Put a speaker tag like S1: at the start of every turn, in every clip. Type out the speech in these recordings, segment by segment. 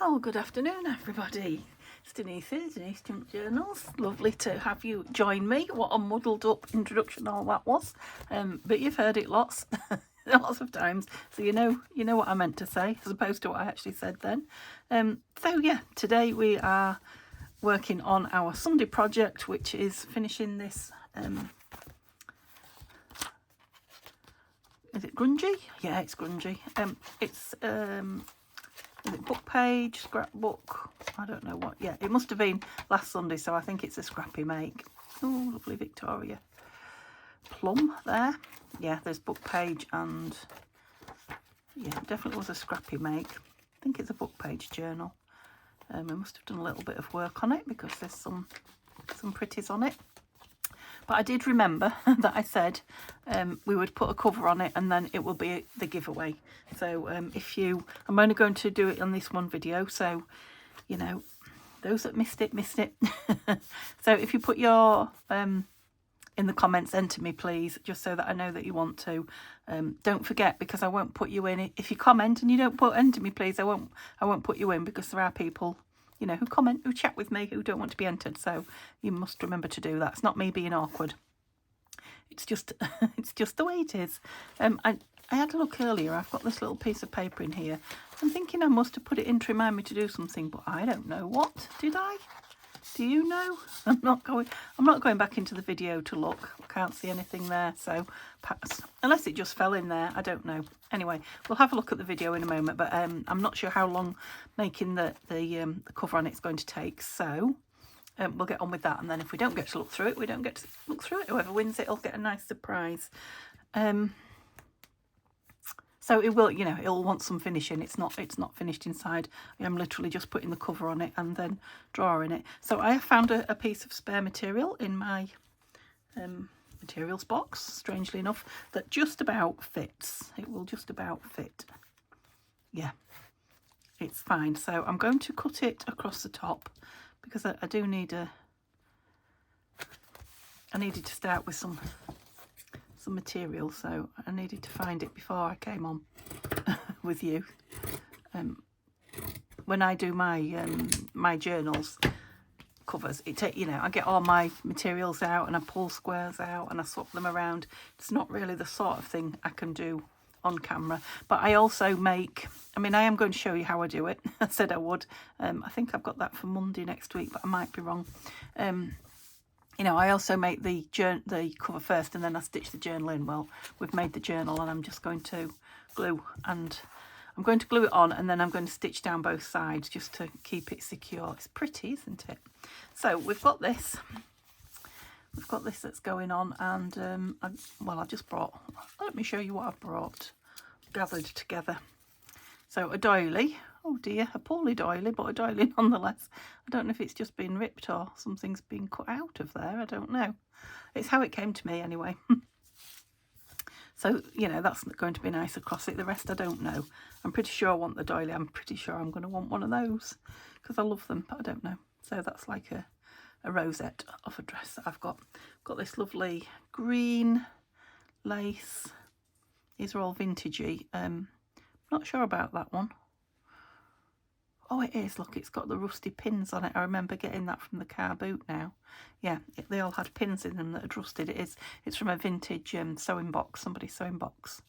S1: Oh, good afternoon, everybody. It's Denise here, Denise Junk Journals. Lovely to have you join me. What a muddled up introduction all that was. But you've heard it lots, lots of times, so you know what I meant to say, as opposed to what I actually said then. So yeah, today we are working on our Sunday project, which is finishing this. Is it grungy? Yeah, it's grungy. It's is it book page, scrapbook? I don't know what. Yeah, it must have been last Sunday, so I think it's a scrappy make. Oh, lovely Victoria plum there. Yeah, there's book page and yeah, it definitely was a scrappy make. I think it's a book page journal. I must have done a little bit of work on it because there's some pretties on it. But I did remember that I said we would put a cover on it and then it will be the giveaway. So I'm only going to do it on this one video. So, you know, those that missed it. So if you put your, in the comments, enter me please, just so that I know that you want to. Don't forget, because I won't put you in. If you comment and you don't put enter me please, I won't put you in, because there are people, you know, who comment, who chat with me, who don't want to be entered. So you must remember to do that. It's not me being awkward. It's just it's just the way it is. I had a look earlier. I've got this little piece of paper in here. I'm thinking I must have put it in to remind me to do something, but I don't know what. Did I? Do you know? I'm not going back into the video to look. I can't see anything there, so perhaps, unless it just fell in there, I don't know. Anyway, we'll have a look at the video in a moment, but I'm not sure how long making the cover on it's going to take, so we'll get on with that. And then if we don't get to look through it, we don't get to look through it. Whoever wins it will get a nice surprise. So it will, you know, it'll want some finishing. It's not finished inside. I'm literally just putting the cover on it and then drawing it. So I have found a piece of spare material in my materials box, strangely enough, that just about fits. It will just about fit. Yeah, it's fine. So I'm going to cut it across the top, because I do need I needed to start with some material, so I needed to find it before I came on with you. When I do my my journals covers, you know, I get all my materials out and I pull squares out and I swap them around. It's not really the sort of thing I can do on camera. But I also make, I mean, I am going to show you how I do it. I said I would. I think I've got that for Monday next week, but I might be wrong. You know, I also make the cover first and then I stitch the journal in. Well, we've made the journal and I'm just going to glue, and I'm going to glue it on, and then I'm going to stitch down both sides just to keep it secure. It's pretty, isn't it? So we've got this. We've got this that's going on, and I just brought, let me show you what I've brought, gathered together. So a doily. Oh dear, a poorly doily, but a doily nonetheless. I don't know if it's just been ripped or something's been cut out of there. I don't know. It's how it came to me anyway. So, you know, that's going to be nice across it. The rest I don't know. I'm pretty sure I want the doily. I'm pretty sure I'm going to want one of those because I love them, but I don't know. So that's like a rosette of a dress that I've got. Got this lovely green lace. These are all vintagey. Not sure about that one. Oh, it is. Look, it's got the rusty pins on it. I remember getting that from the car boot now. Yeah, they all had pins in them that had rusted. It's from a vintage sewing box, somebody's sewing box.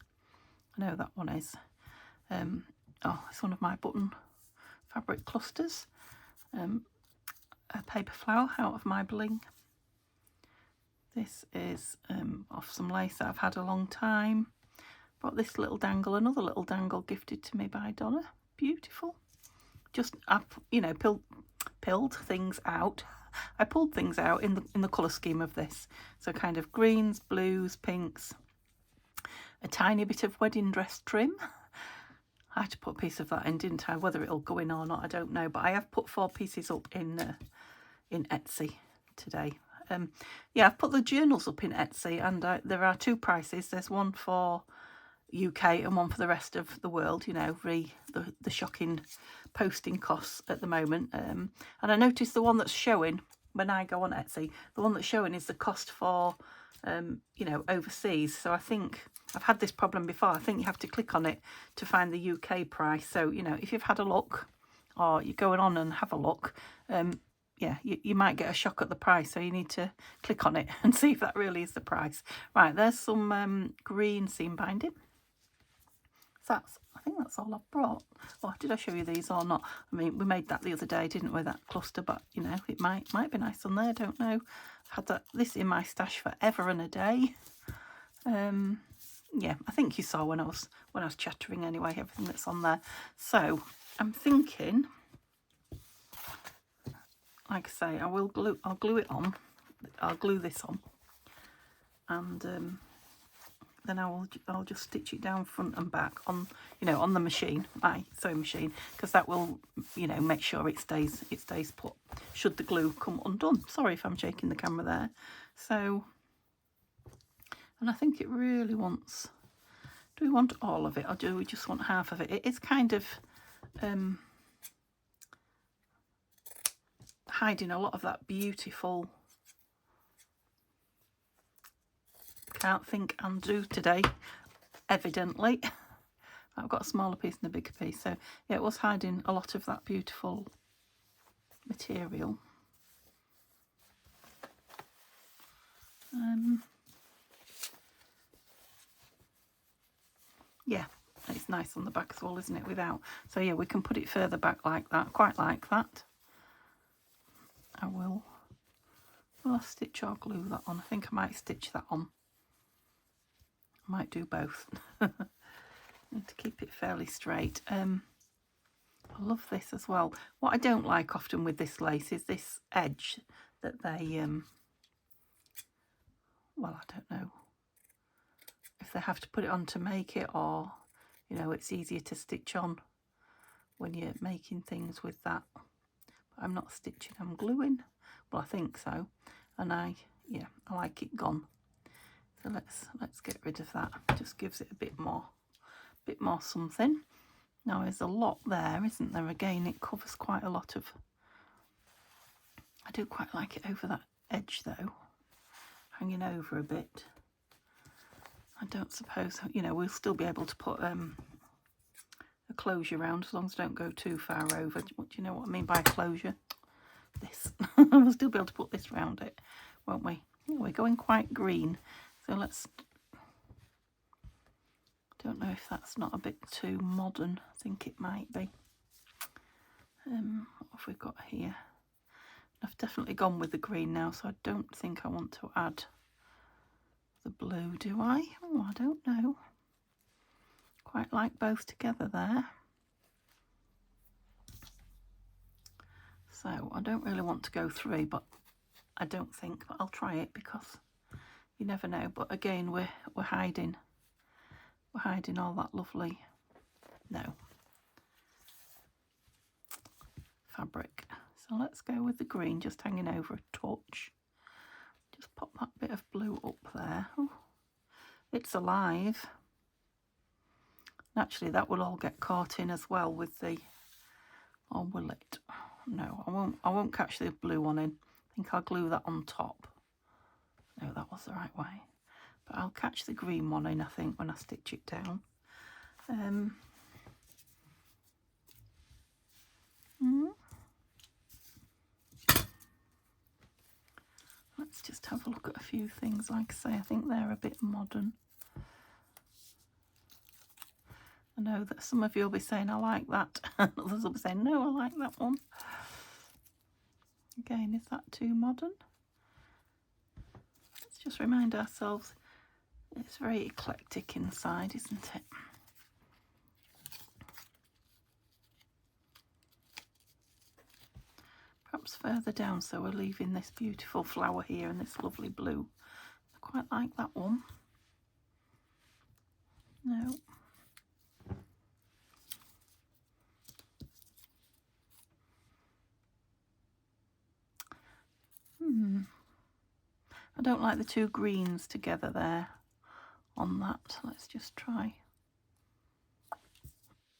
S1: I know that one is. Oh, it's one of my button fabric clusters. A paper flower out of my bling. This is off some lace that I've had a long time. Brought this little dangle, another little dangle gifted to me by Donna. Beautiful. Just, you know, pulled things out. I pulled things out in the colour scheme of this. So kind of greens, blues, pinks. A tiny bit of wedding dress trim. I had to put a piece of that in, didn't I? Whether it'll go in or not, I don't know. But I have put 4 pieces up in Etsy today. Yeah, I've put the journals up in Etsy, and there are 2 prices. There's one for UK and one for the rest of the world, you know, the shocking posting costs at the moment. And I noticed the one that's showing when I go on Etsy, the one that's showing is the cost for, you know, overseas. So I think I've had this problem before. I think you have to click on it to find the UK price. So, you know, if you've had a look or you're going on and have a look, yeah, you might get a shock at the price, so you need to click on it and see if that really is the price. Right, there's some green seam binding. So I think that's all I've brought. Oh, did I show you these or not? I mean, we made that the other day, didn't we, that cluster, but you know, it might be nice on there, don't know. I've had this in my stash forever and a day. Yeah, I think you saw when I was chattering anyway, everything that's on there. So I'm thinking, like I say, I'll glue it on. I'll glue this on, and then I'll just stitch it down front and back on, you know, on the machine, my sewing machine, because that will, you know, make sure it stays put should the glue come undone. Sorry if I'm shaking the camera there. So, and I think it really wants, do we want all of it or do we just want half of it? It is kind of hiding a lot of that beautiful can't think and do today, evidently. I've got a smaller piece and a bigger piece, so yeah, it was hiding a lot of that beautiful material. Yeah, it's nice on the back as well, isn't it, without? So yeah, we can put it further back like that, quite like that. Will I stitch or glue that on? I think I might stitch that on. I might do both. Need to keep it fairly straight. I love this as well. What I don't like often with this lace is this edge that they well, I don't know if they have to put it on to make it, or you know, it's easier to stitch on when you're making things with that. But I'm not stitching, I'm gluing. Well, I think so. And I like it gone. So let's get rid of that. Just gives it a bit more something. Now there's a lot there, isn't there? Again, it covers quite a lot of. I do quite like it over that edge though, hanging over a bit. I don't suppose, you know, we'll still be able to put a closure around as long as I don't go too far over. Do you know what I mean by closure? This. We'll still be able to put this around it, won't we? Yeah, we're going quite green, so let's. Don't know if that's not a bit too modern. I think it might be. What have we got here? I've definitely gone with the green now, so I don't think I want to add the blue, do I? Oh, I don't know. Quite like both together there. So I don't really want to go 3, but I don't think, but I'll try it because you never know. But again, we're hiding all that lovely fabric. So let's go with the green, just hanging over a touch. Just pop that bit of blue up there. Oh, it's alive. Naturally, that will all get caught in as well with the. Or will it? No, I won't catch the blue one in. I think I'll glue that on top. No, that was the right way. But I'll catch the green one in, I think, when I stitch it down. Let's just have a look at a few things. Like I say, I think they're a bit modern. I know that some of you will be saying, I like that. Others will be saying, no, I like that one. Again, is that too modern? Let's just remind ourselves, it's very eclectic inside, isn't it? Perhaps further down, so we're leaving this beautiful flower here and this lovely blue. I quite like that one. No. I don't like the two greens together there on that. Let's just try.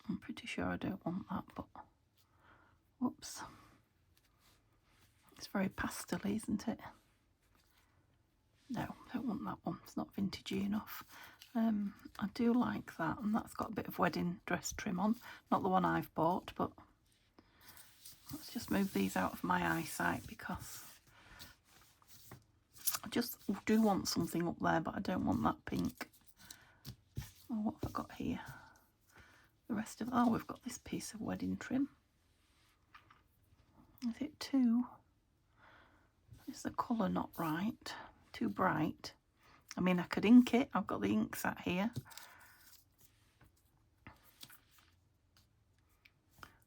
S1: I'm pretty sure I don't want that, but whoops. It's very pastel-y, isn't it? No, I don't want that one. It's not vintagey enough. I do like that, and that's got a bit of wedding dress trim on. Not the one I've bought, but Just move these out of my eyesight because I just do want something up there, but I don't want that pink. Oh, what have I got here? The rest of, oh, we've got this piece of wedding trim. Is it too? Is the colour not right? Too bright? I mean, I could ink it. I've got the ink sat here.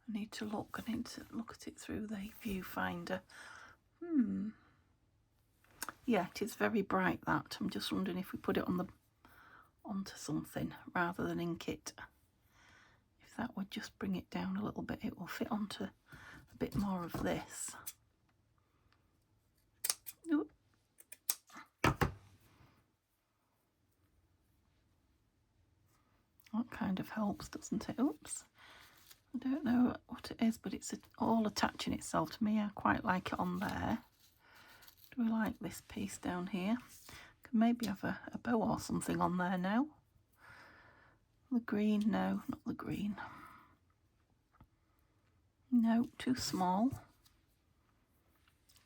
S1: I need to look at it through the viewfinder. Yeah, it is very bright, that. I'm just wondering if we put it on onto something rather than ink it. If that would just bring it down a little bit, it will fit onto a bit more of this. Ooh. That kind of helps, doesn't it? Oops. I don't know what it is, but it's all attaching itself to me. I quite like it on there. Do we like this piece down here? Could maybe have a bow or something on there now. The green, no, not the green. No, too small.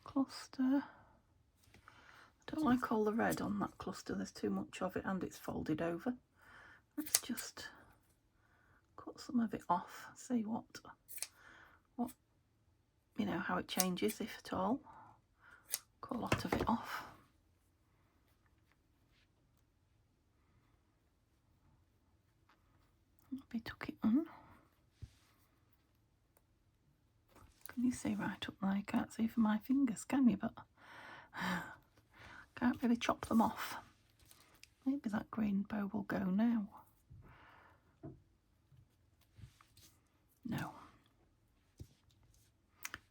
S1: Cluster. I don't like all the red on that cluster. There's too much of it and it's folded over. Let's just cut some of it off. See what you know, how it changes, if at all. Cut a lot of it off. Maybe tuck it on. Can you see right up there? You can't see for my fingers, can you? But can't really chop them off. Maybe that green bow will go now. No.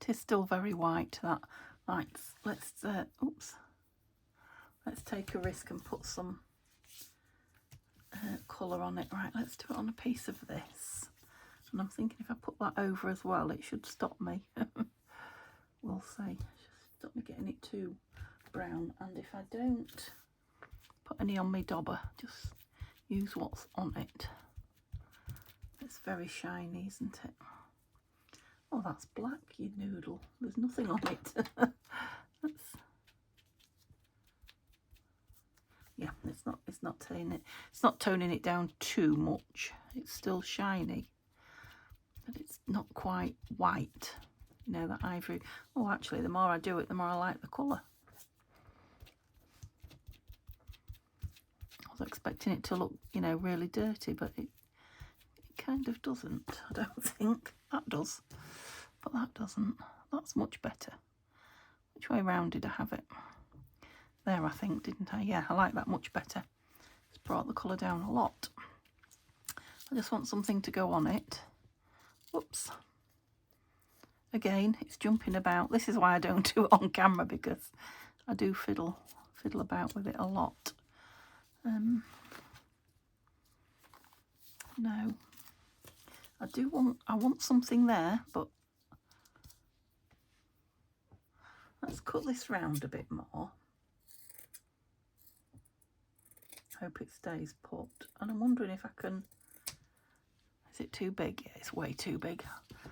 S1: It is still very white, that. Right, let's take a risk and put some colour on it. Right, let's do it on a piece of this. And I'm thinking if I put that over as well, it should stop me. We'll see. Stop me getting it too brown. And if I don't put any on my dauber, just use what's on it. It's very shiny, isn't it? Oh, that's black, you noodle. There's nothing on it. Yeah, it's not toning it down too much. It's still shiny, but it's not quite white. You know, that ivory. Oh, actually, the more I do it, the more I like the colour. I was expecting it to look, you know, really dirty, but it kind of doesn't. I don't think that does, but that doesn't. That's much better. Which way round did I have it? There, I think, didn't I? Yeah, I like that much better. It's brought the colour down a lot. I just want something to go on it. Whoops. Again, it's jumping about. This is why I don't do it on camera, because I do fiddle about with it a lot. No. I want something there, but let's cut this round a bit more. Hope it stays put. And I'm wondering if I can... Is it too big? Yeah, it's way too big.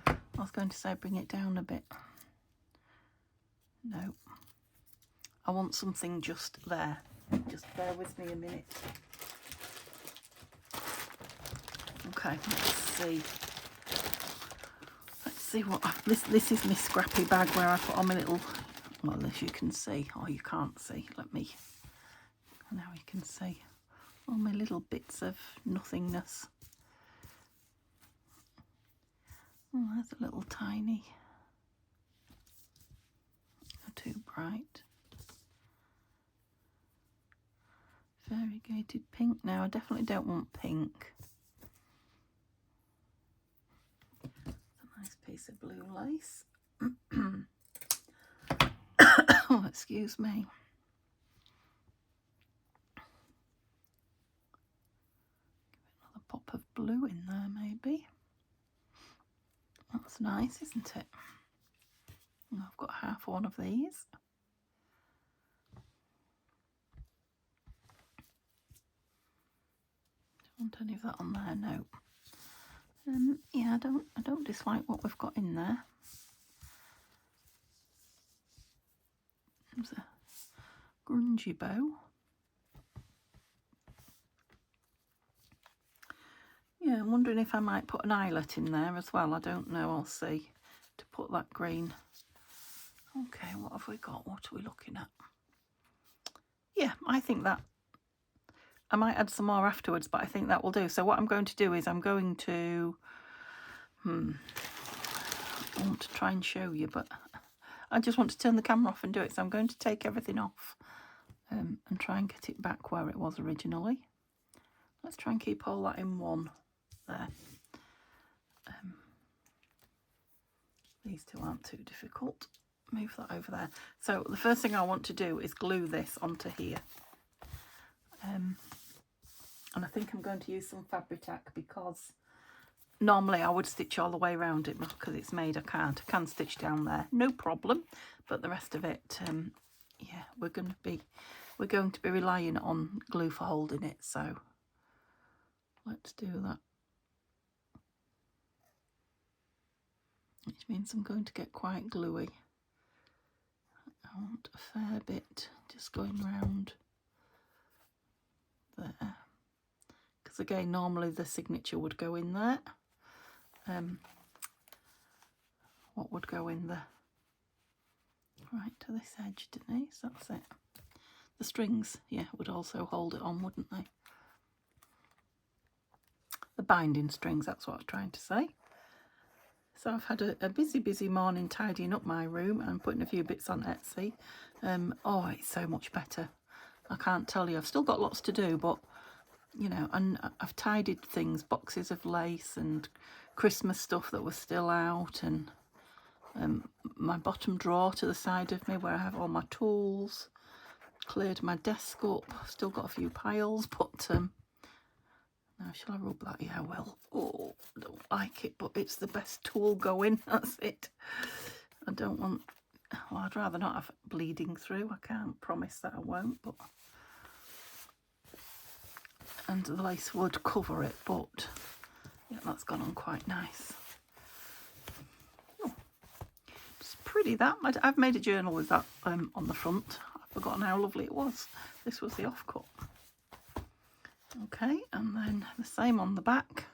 S1: I was going to say bring it down a bit. No. I want something just there. Just bear with me a minute. Okay, let's see. Let's see what... This is my scrappy bag where I put on my little... Well, as you can see. Oh, you can't see. Let me... Now you can see. All my little bits of nothingness. Oh, there's a little tiny. Too bright. Variegated pink. Now, I definitely don't want pink. It's a nice piece of blue lace. Oh, excuse me. Pop of blue in there, maybe. That's nice, isn't it? And I've got half one of these. Don't want any of that on there, no. Yeah, I don't dislike what we've got in there. Seems a grungy bow. Yeah, I'm wondering if I might put an eyelet in there as well. I don't know, I'll see, to put that green. Okay, what have we got? What are we looking at? Yeah, I think that, I might add some more afterwards, but I think that will do. So what I'm going to do is I'm going to, I want to try and show you, but I just want to turn the camera off and do it. So I'm going to take everything off and try and get it back where it was originally. Let's try and keep all that in one there. These two aren't too difficult. Move that over there. So the first thing I want to do is glue this onto here. And I think I'm going to use some Fabri-Tac because normally I would stitch all the way around it, but because it's made I can't. I can stitch down there, no problem. But the rest of it, yeah, we're going to be relying on glue for holding it. So let's do that. Which means I'm going to get quite gluey. I want a fair bit just going round there. Because again, normally the signature would go in there. What would go in there? Right to this edge, Denise, that's it. The strings, yeah, would also hold it on, wouldn't they? The binding strings, that's what I was trying to say. So I've had a busy morning tidying up my room and putting a few bits on Etsy. Oh, it's so much better. I can't tell you. I've still got lots to do, but, you know, and I've tidied things, boxes of lace and Christmas stuff that was still out, and my bottom drawer to the side of me where I have all my tools. Cleared my desk up. Still got a few piles, but... now, shall I rub that? Yeah, well, oh, I don't like it, but it's the best tool going. That's it. I don't want... well, I'd rather not have it bleeding through. I can't promise that I won't, but... and the lace would cover it, but... yeah, that's gone on quite nice. Oh, it's pretty, that. I've made a journal with that on the front. I've forgotten how lovely it was. This was the offcut. Okay, and then the same on the back.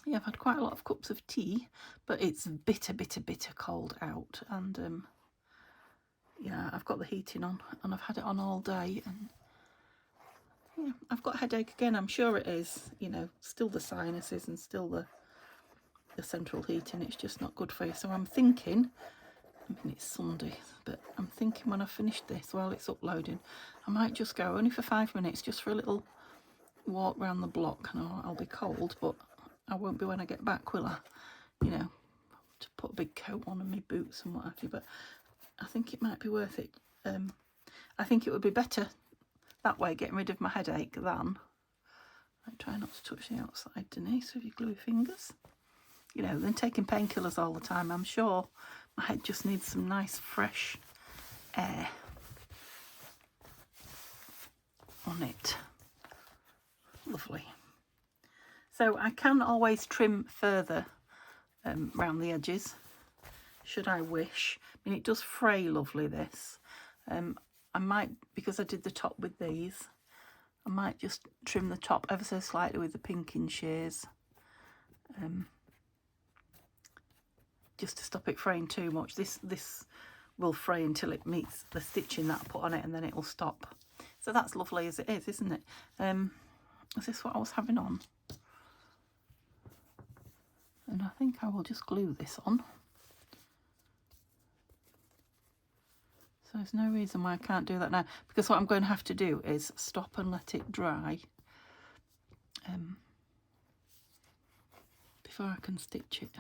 S1: Yeah, I've had quite a lot of cups of tea, but it's bitter cold out, and yeah, I've got the heating on and I've had it on all day, and yeah, I've got a headache again. I'm sure it is, you know, still the sinuses and still the central heating. It's just not good for you. So I'm thinking, I mean, it's Sunday, but I'm thinking when I finish this, while it's uploading, I might just go, only for 5 minutes, just for a little walk around the block. And I'll be cold, but I won't be when I get back, will I? You know, to put a big coat on and my boots and what have you. But I think it might be worth it. I think it would be better that way, getting rid of my headache, than... I try not to touch the outside, Denise, with your gluey fingers. You know, than taking painkillers all the time. I'm sure my head just needs some nice fresh air on it. Lovely. So I can always trim further around the edges, should I wish. I mean, it does fray lovely, this. I might, because I did the top with these, I might just trim the top ever so slightly with the pinking shears. Just to stop it fraying too much. This will fray until it meets the stitching that I put on it, and then it will stop. So that's lovely as it is, isn't it? Is this what I was having on? And I think I will just glue this on. So there's no reason why I can't do that now, because what I'm going to have to do is stop and let it dry before I can stitch it.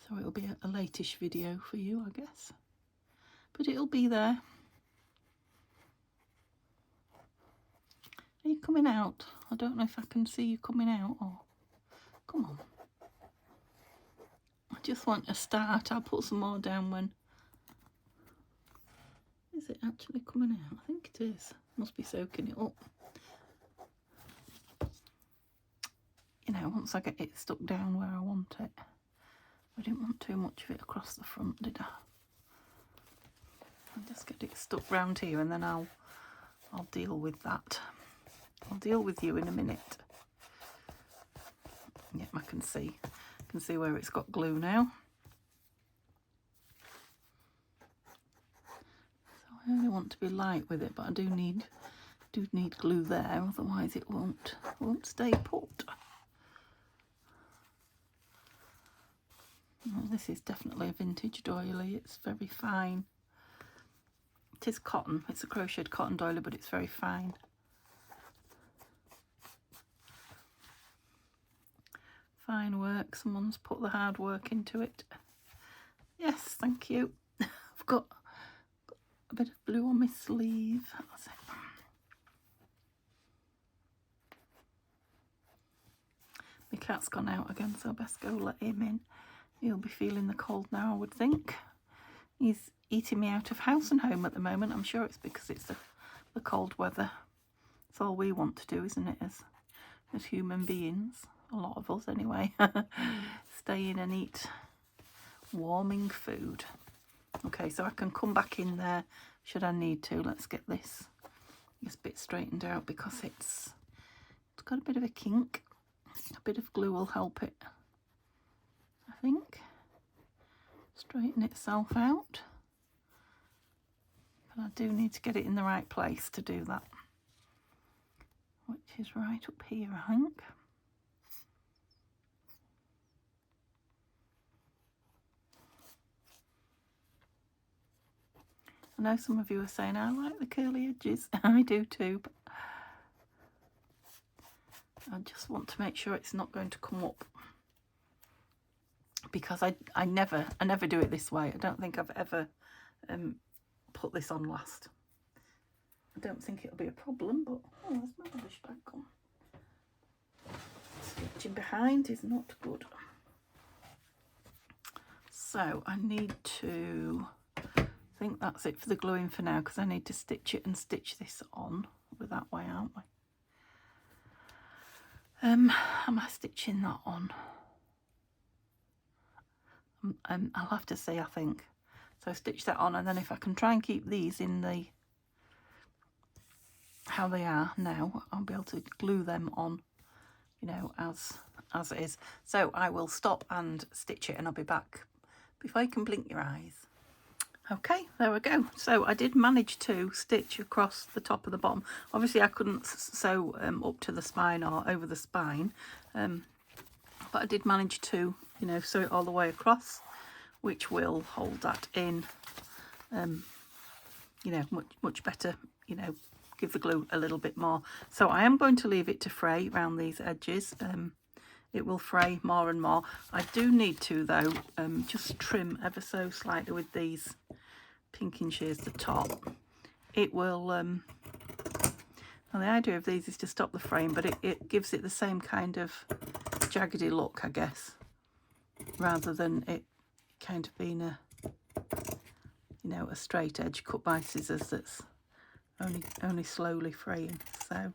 S1: So it'll be a late-ish video for you, I guess. But it'll be there. Are you coming out? I don't know if I can see you coming out, or... come on. I just want a start. I'll put some more down when... is it actually coming out? I think it is. Must be soaking it up. You know, once I get it stuck down where I want it. I didn't want too much of it across the front, did I? Just get it stuck round here, and then I'll deal with that. I'll deal with you in a minute. Yep, I can see where it's got glue now. So I only want to be light with it, but I do need glue there, otherwise it won't stay put. Well, this is definitely a vintage doily. It's very fine. It is cotton. It's a crocheted cotton doily, but it's very fine. Fine work. Someone's put the hard work into it. Yes, thank you. I've got a bit of blue on my sleeve. That's it. My cat's gone out again, so I best go let him in. He'll be feeling the cold now, I would think. He's eating me out of house and home at the moment. I'm sure it's because it's the cold weather. It's all we want to do, isn't it, as human beings? A lot of us anyway. Stay in and eat warming food. Okay, so I can come back in there should I need to. Let's get this bit straightened out because it's got a bit of a kink. A bit of glue will help it, I think. Straighten itself out. But I do need to get it in the right place to do that, which is right up here, I think. I know some of you are saying, I like the curly edges. I do too, but I just want to make sure it's not going to come up, because I never do it this way. I don't think I've ever put this on last. I don't think it'll be a problem, but oh, there's my rubbish bag gone. Stitching behind is not good. So I need to, I think that's it for the gluing for now, because I need to stitch it and stitch this on. We're that way, aren't we? Am I stitching that on? I'll have to see, I think. So stitch that on, and then if I can try and keep these in the how they are now, I'll be able to glue them on, you know, as it is. So I will stop and stitch it, and I'll be back before you can blink your eyes. Okay, there we go. So I did manage to stitch across the top of the bottom. Obviously I couldn't sew up to the spine or over the spine, but I did manage to, you know, sew it all the way across, which will hold that in, you know, much better, you know, give the glue a little bit more. So I am going to leave it to fray around these edges. It will fray more and more. I do need to, though, just trim ever so slightly with these pinking shears the top. It will, well, the idea of these is to stop the frame, but it gives it the same kind of jaggedy look, I guess, rather than it kind of being a, you know, a straight edge cut by scissors that's only slowly fraying. So,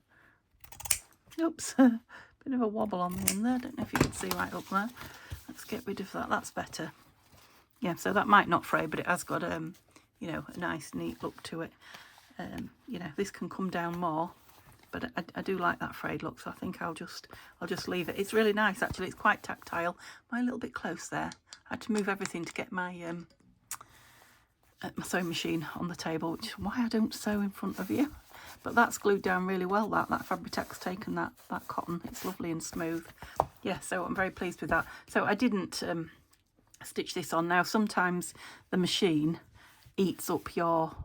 S1: oops, bit of a wobble on the end there. I don't know if you can see right up there. Let's get rid of that. That's better. Yeah, so that might not fray, but it has got you know, a nice neat look to it. You know, this can come down more, but I do like that frayed look, so I think I'll just leave it. It's really nice, actually. It's quite tactile. Am I a little bit close there? I had to move everything to get my my sewing machine on the table, which is why I don't sew in front of you. But that's glued down really well. That Fabri-Tac's taken that cotton. It's lovely and smooth. Yeah, so I'm very pleased with that. So I didn't stitch this on. Now sometimes the machine eats up your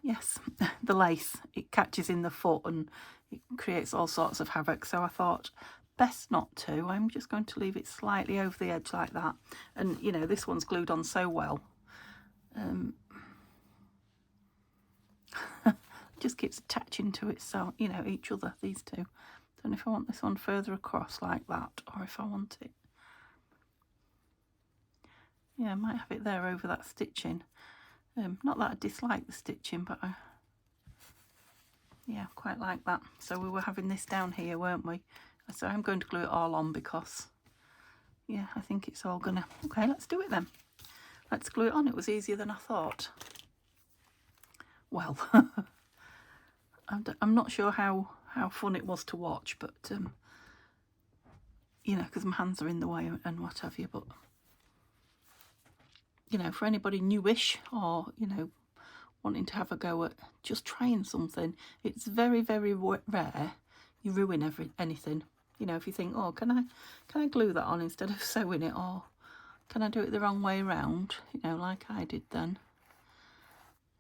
S1: yes, the lace. It catches in the foot and it creates all sorts of havoc. So I thought best not to. I'm just going to leave it slightly over the edge like that. And you know, this one's glued on so well. Just keeps attaching to it, so you know, each other, these two. Don't know if I want this one further across like that, or if I want it, yeah, I might have it there over that stitching. Not that I dislike the stitching, but yeah, quite like that. So we were having this down here, weren't we? So I'm going to glue it all on because, yeah, I think it's all gonna, okay, let's do it then. Let's glue it on. It was easier than I thought. Well, I'm not sure how fun it was to watch, but you know, because my hands are in the way and what have you. But you know, for anybody newish or you know wanting to have a go at just trying something, it's very, very rare you ruin anything. You know, if you think, oh, can I glue that on instead of sewing it, or can I do it the wrong way around? You know, like I did then.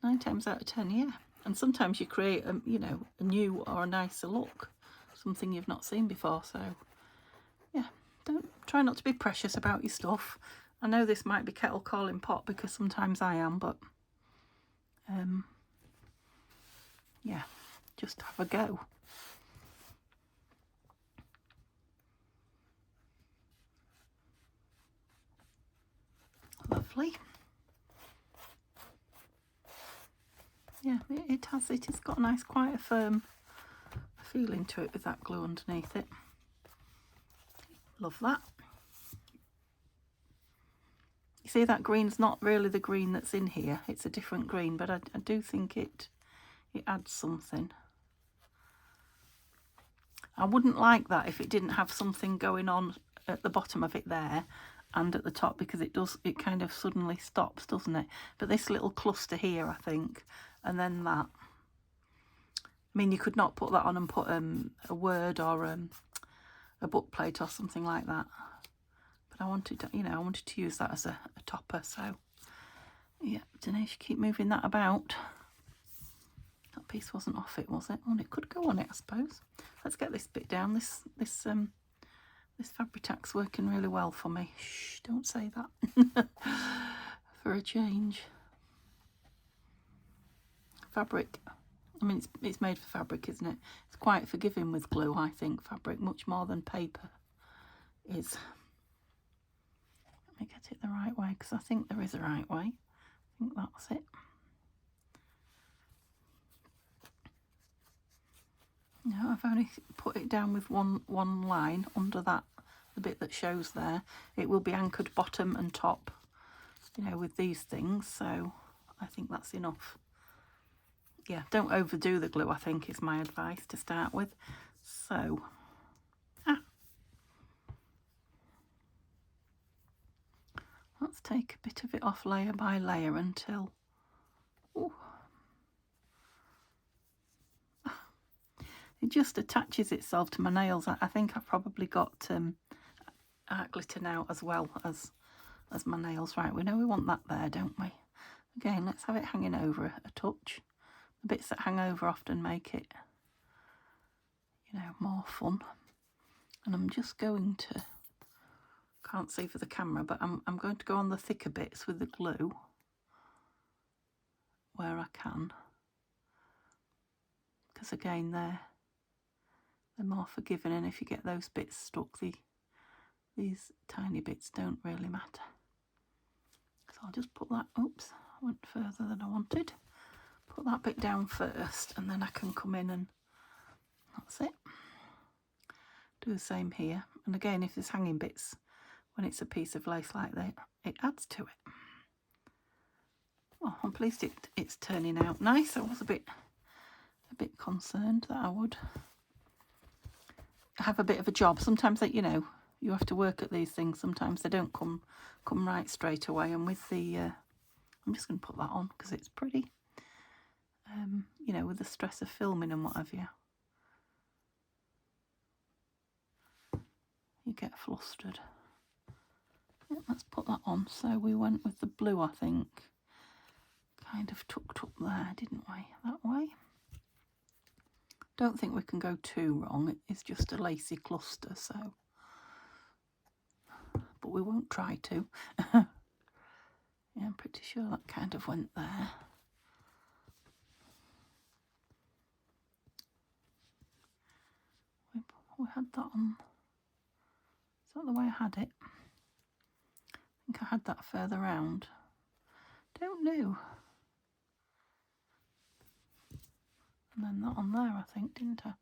S1: 9 times out of 10, yeah. And sometimes you create a, you know, a new or a nicer look, something you've not seen before. So yeah, try not to be precious about your stuff. I know this might be kettle calling pot because sometimes I am, but yeah, just have a go. Lovely. Yeah, it has got a nice, quite a firm feeling to it with that glue underneath it. Love that. You see that green's not really the green that's in here. It's a different green, but I do think it adds something. I wouldn't like that if it didn't have something going on at the bottom of it there and at the top, because it kind of suddenly stops, doesn't it? But this little cluster here, I think, and then that. I mean, you could not put that on and put a word or a book plate or something like that. But I wanted to, you know, I wanted to use that as a topper. So yeah, Denise, keep moving that about. That piece wasn't off it, was it? Well, it could go on it, I suppose. Let's get this bit down. This Fabri-Tack's working really well for me. Shh, don't say that. For a change. Fabric. I mean, it's made for fabric, isn't it? It's quite forgiving with glue, I think, fabric, much more than paper is. Let me get it the right way, because I think there is a right way. I think that's it. No, I've only put it down with one line under that, the bit that shows there. It will be anchored bottom and top, you know, with these things, so I think that's enough. Yeah, don't overdo the glue, I think, is my advice to start with. So, let's take a bit of it off layer by layer until... Ooh. It just attaches itself to my nails. I think I've probably got art glitter now as well as my nails. Right, we know we want that there, don't we? Again, let's have it hanging over a touch. The bits that hang over often make it, you know, more fun. And I'm just going to, can't see for the camera, but I'm going to go on the thicker bits with the glue where I can. Because again, they're more forgiving, and if you get those bits stuck, these tiny bits don't really matter. So I'll just put that, oops, I went further than I wanted. Put that bit down first, and then I can come in and that's it. Do the same here. And again, if there's hanging bits, when it's a piece of lace like that, it adds to it. Well, I'm pleased it's turning out nice. I was a bit concerned that I would have a bit of a job. Sometimes that, you know, you have to work at these things. Sometimes they don't come right straight away. And with the, I'm just going to put that on because it's pretty. You know, with the stress of filming and what have you, you get flustered. Yeah, let's put that on. So we went with the blue, I think. Kind of tucked up there, didn't we? That way. Don't think we can go too wrong. It is just a lacy cluster, so. But we won't try to. Yeah, I'm pretty sure that kind of went there. We had that on. Is that the way I had it? I think I had that further round. Don't know. And then that on there, I think, didn't I?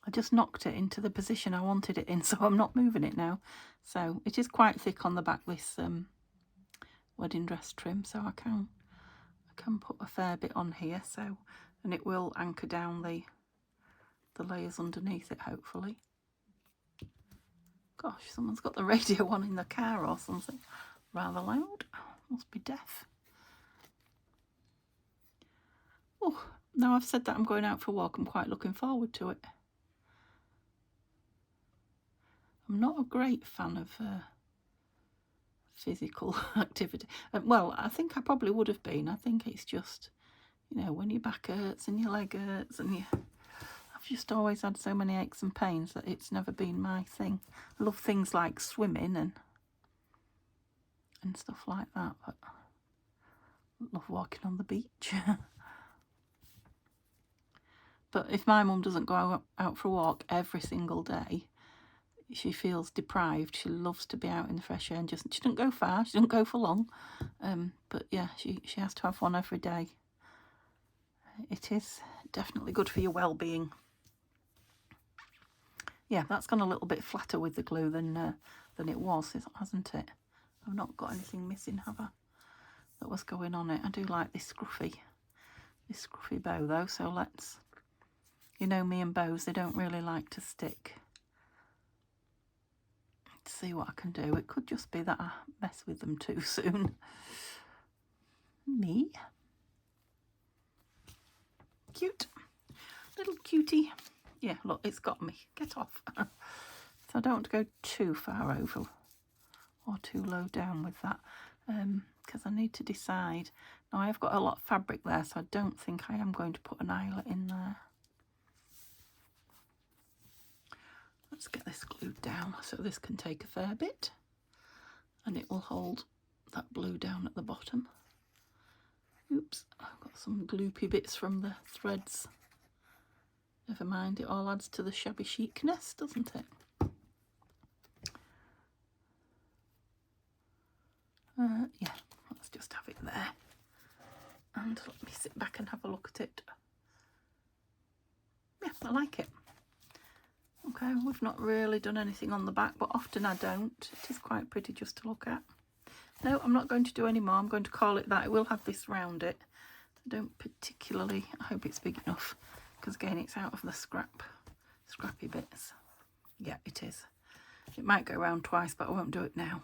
S1: I just knocked it into the position I wanted it in, so I'm not moving it now. So it is quite thick on the back, this wedding dress trim, so I can put a fair bit on here, so, and it will anchor down the layers underneath it, hopefully. Gosh, someone's got the radio on in the car or something. Rather loud. Must be deaf. Oh, now I've said that I'm going out for a walk, I'm quite looking forward to it. I'm not a great fan of physical activity. Well, I think I probably would have been. I think it's just, you know, when your back hurts and your leg hurts and I've just always had so many aches and pains that it's never been my thing. I love things like swimming and stuff like that, but I love walking on the beach. But if my mum doesn't go out for a walk every single day, she feels deprived. She loves to be out in the fresh air and she doesn't go far, she doesn't go for long. But yeah, she has to have one every day. It is definitely good for your well-being. Yeah, that's gone a little bit flatter with the glue than it was, hasn't it? I've not got anything missing, have I? That was going on it. I do like this scruffy bow though, so let's, you know me and bows, they don't really like to stick. Let's see what I can do. It could just be that I mess with them too soon. Me. Cute. Little cutie. Yeah, look, it's got me. Get off. So I don't want to go too far over or too low down with that, because I need to decide. Now I've got a lot of fabric there, so I don't think I am going to put an eyelet in there. Let's get this glued down so this can take a fair bit, and it will hold that blue down at the bottom. Oops, I've got some gloopy bits from the threads. Never mind, it all adds to the shabby chicness, doesn't it? Yeah, let's just have it there. And let me sit back and have a look at it. Yeah, I like it. Okay, we've not really done anything on the back, but often I don't. It is quite pretty just to look at. No, I'm not going to do any more. I'm going to call it that. It will have this round it. I don't particularly, I hope it's big enough, because again, it's out of the scrappy bits. Yeah, it is. It might go round twice, but I won't do it now.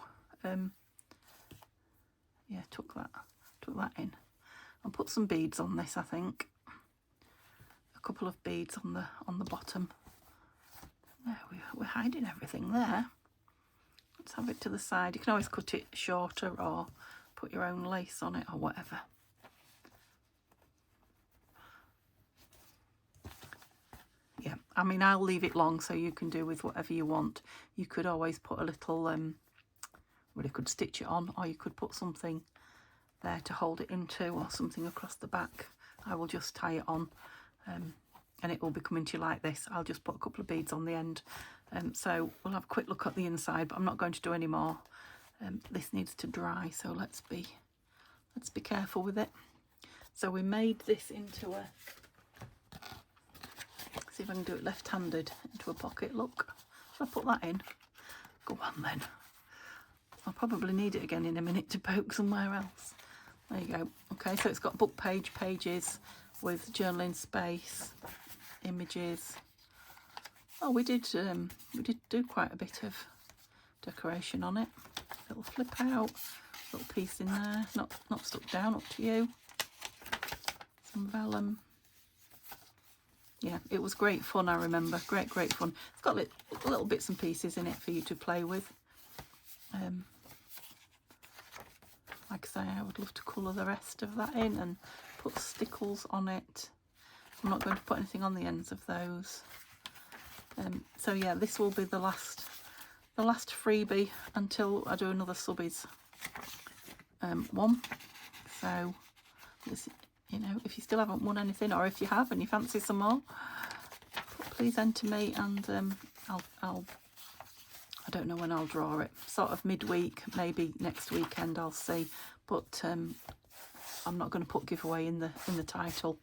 S1: Yeah, tuck that in. I'll put some beads on this, I think. A couple of beads on the bottom. There, we're hiding everything there. Let's have it to the side. You can always cut it shorter or put your own lace on it or whatever. Yeah, I mean, I'll leave it long so you can do with whatever you want. You could always put a little, well, you could stitch it on, or you could put something there to hold it into, or something across the back. I will just tie it on, and it will be coming to you like this. I'll just put a couple of beads on the end. So we'll have a quick look at the inside, but I'm not going to do any more. This needs to dry, so let's be careful with it. So we made this into a, see if I can do it left-handed, into a pocket. Look, shall I put that in? Go on then. I'll probably need it again in a minute to poke somewhere else. There you go. Okay, so it's got book pages with journaling space, images. Oh, we did do quite a bit of decoration on it. Little flip out, little piece in there, not stuck down, up to you. Some vellum. Yeah, it was great fun, I remember. Great fun. It's got little bits and pieces in it for you to play with. Like I say, I would love to colour the rest of that in and put stickles on it. I'm not going to put anything on the ends of those. So yeah, this will be the last freebie until I do another subbies one. So this, you know, if you still haven't won anything, or if you have and you fancy some more, please enter me, and I don't know when I'll draw it. Sort of midweek, maybe next weekend, I'll see. But I'm not going to put giveaway in the title.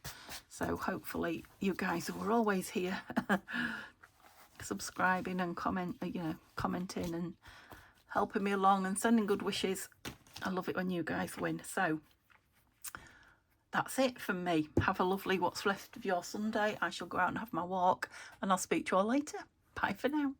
S1: So hopefully you guys who are always here subscribing and commenting and helping me along and sending good wishes. I love it when you guys win. So that's it from me. Have a lovely what's left of your Sunday. I shall go out and have my walk, and I'll speak to you all later. Bye for now.